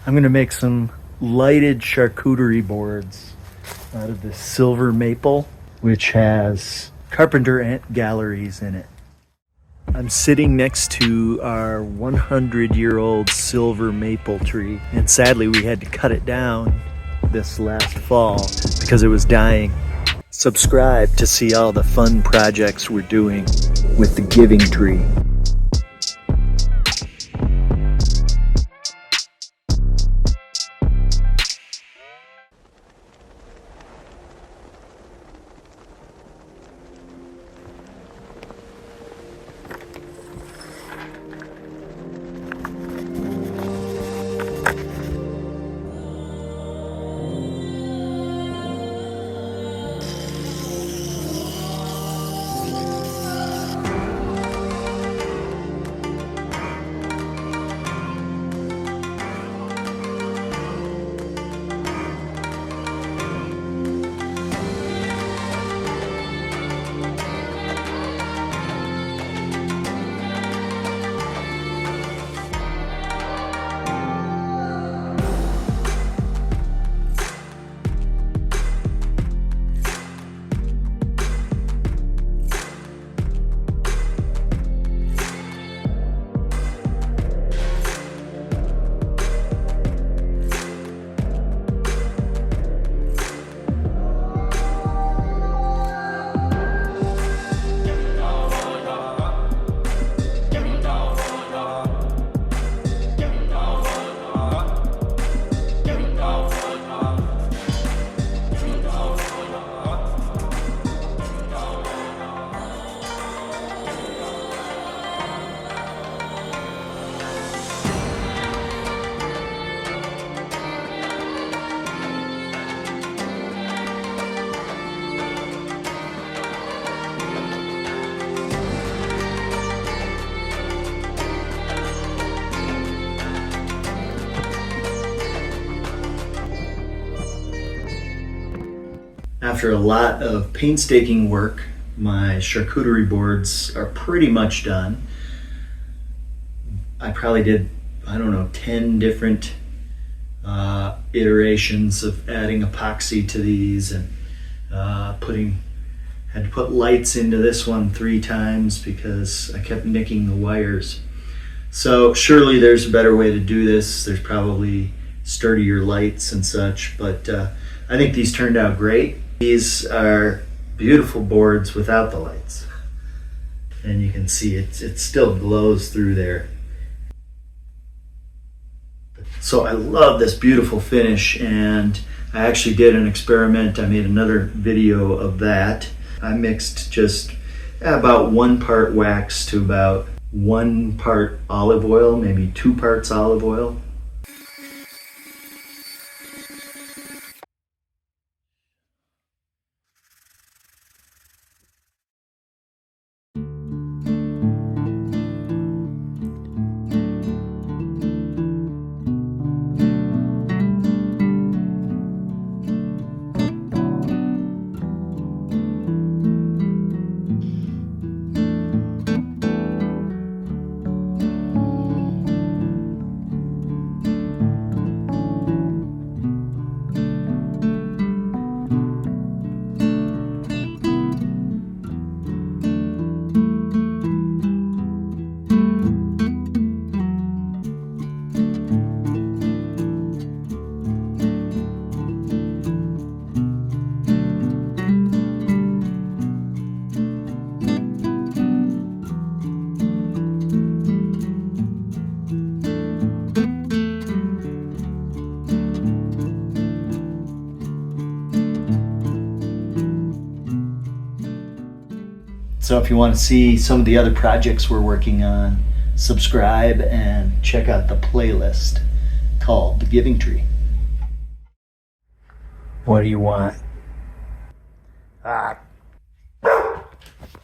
I'm gonna make some lighted charcuterie boards out of this silver maple, which has carpenter ant galleries in it. I'm sitting next to our 100-year-old silver maple tree, and sadly we had to cut it down this last fall because it was dying. Subscribe to see all the fun projects we're doing with the giving tree. After a lot of painstaking work, my charcuterie boards are pretty much done. I probably did, 10 different iterations of adding epoxy to these, and had to put lights into this one 3 times because I kept nicking the wires. So surely there's a better way to do this. There's probably sturdier lights and such, but I think these turned out great. These are beautiful boards without the lights, and you can see it still glows through there. So I love this beautiful finish, and I actually did an experiment. I made another video of that. I mixed just about 1 part wax to about 1 part olive oil, maybe 2 parts olive oil. So if you want to see some of the other projects we're working on, subscribe and check out the playlist called The Giving Tree. What do you want?